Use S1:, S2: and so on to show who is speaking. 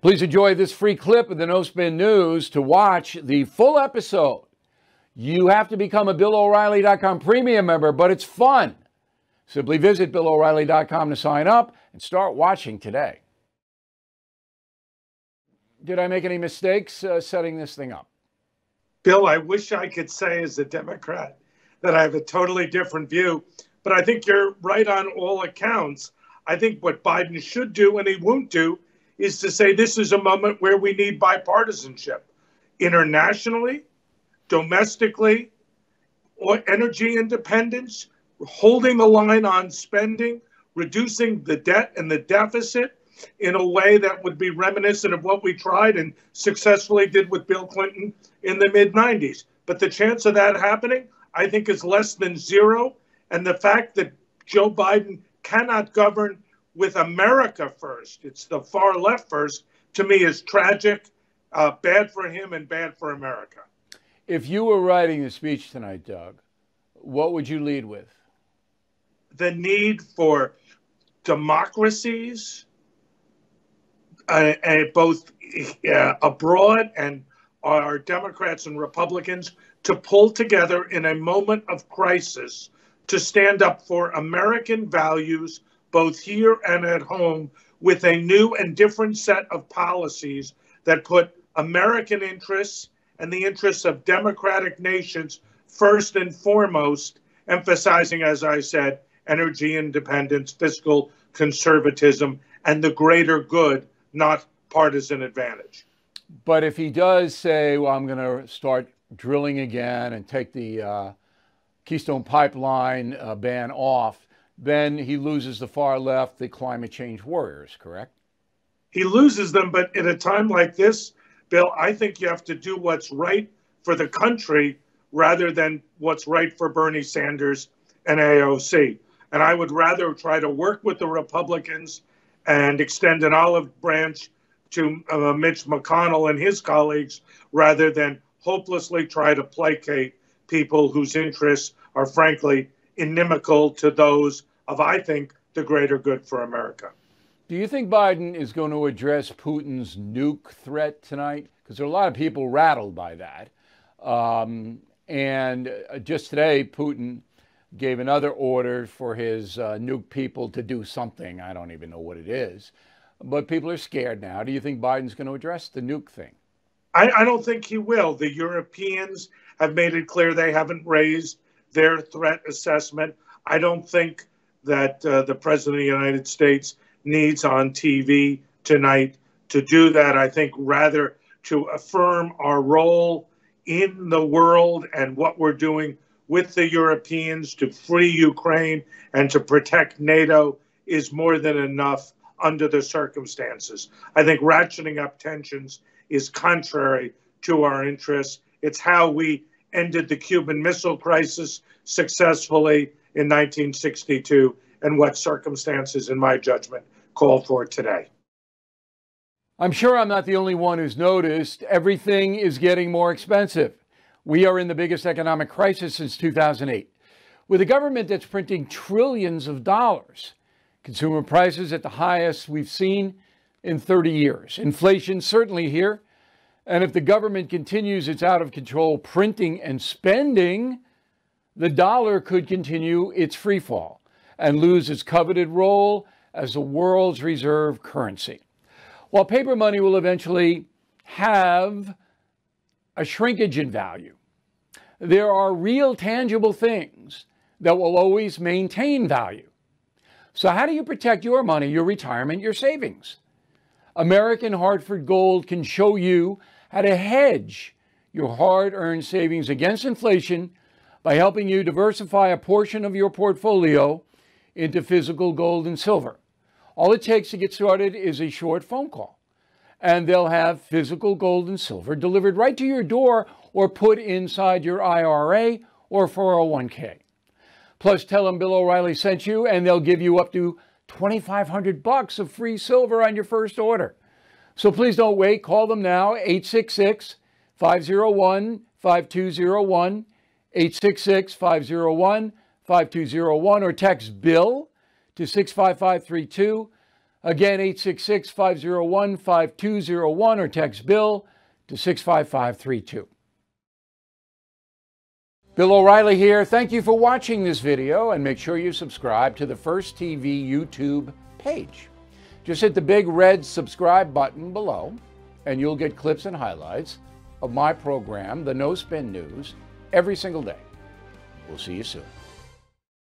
S1: Please enjoy this free clip of the No Spin News. To watch the full episode, you have to become a BillO'Reilly.com premium member, but it's fun. Simply visit BillO'Reilly.com to sign up and start watching today. Did I make any mistakes setting this thing up?
S2: Bill, I wish I could say as a Democrat that I have a totally different view, but I think you're right on all accounts. I think what Biden should do, and he won't do, is to say this is a moment where we need bipartisanship internationally, domestically, or energy independence, holding the line on spending, reducing the debt and the deficit in a way that would be reminiscent of what we tried and successfully did with Bill Clinton in the mid-90s. But the chance of that happening, I think, is less than zero. And the fact that Joe Biden cannot govern with America first, it's the far left first, to me is tragic, bad for him and bad for America.
S1: If you were writing the speech tonight, Doug, what would you lead with?
S2: The need for democracies, both abroad and our Democrats and Republicans, to pull together in a moment of crisis to stand up for American values, both here and at home, with a new and different set of policies that put American interests and the interests of democratic nations first and foremost, emphasizing, as I said, energy independence, fiscal conservatism, and the greater good, not partisan advantage.
S1: But if he does say, well, I'm going to start drilling again and take the Keystone Pipeline ban off, then he loses the far left, the climate change warriors, correct?
S2: He loses them, but at a time like this, Bill, I think you have to do what's right for the country rather than what's right for Bernie Sanders and AOC. And I would rather try to work with the Republicans and extend an olive branch to Mitch McConnell and his colleagues rather than hopelessly try to placate people whose interests are frankly inimical to those of, I think, the greater good for America.
S1: Do you think Biden is going to address Putin's nuke threat tonight? Because there are a lot of people rattled by that. And just today, Putin gave another order for his nuke people to do something. I don't even know what it is. But people are scared now. Do you think Biden's going to address the nuke thing?
S2: I don't think he will. The Europeans have made it clear they haven't raised their threat assessment. I don't think that the President of the United States needs on TV tonight to do that. I think rather to affirm our role in the world and what we're doing with the Europeans to free Ukraine and to protect NATO is more than enough under the circumstances. I think ratcheting up tensions is contrary to our interests. It's how we ended the Cuban Missile Crisis successfully in 1962 and what circumstances, in my judgment, call for today.
S1: I'm sure I'm not the only one who's noticed everything is getting more expensive. We are in the biggest economic crisis since 2008, with a government that's printing trillions of dollars. Consumer prices at the highest we've seen in 30 years. Inflation certainly here. And if the government continues its out-of-control printing and spending, the dollar could continue its free fall and lose its coveted role as the world's reserve currency. While paper money will eventually have a shrinkage in value, there are real tangible things that will always maintain value. So how do you protect your money, your retirement, your savings? American Hartford Gold can show you how to hedge your hard-earned savings against inflation by helping you diversify a portion of your portfolio into physical gold and silver. All it takes to get started is a short phone call, and they'll have physical gold and silver delivered right to your door or put inside your IRA or 401k. Plus, tell them Bill O'Reilly sent you, and they'll give you up to $2,500 of free silver on your first order. So please don't wait. Call them now, 866-501-5201, 866-501-5201, or text BILL to 65532. Again, 866-501-5201 or text Bill to 65532. Bill O'Reilly here. Thank you for watching this video, and make sure you subscribe to the First TV YouTube page. Just hit the big red subscribe button below, and you'll get clips and highlights of my program, The No Spin News, every single day. We'll see you soon.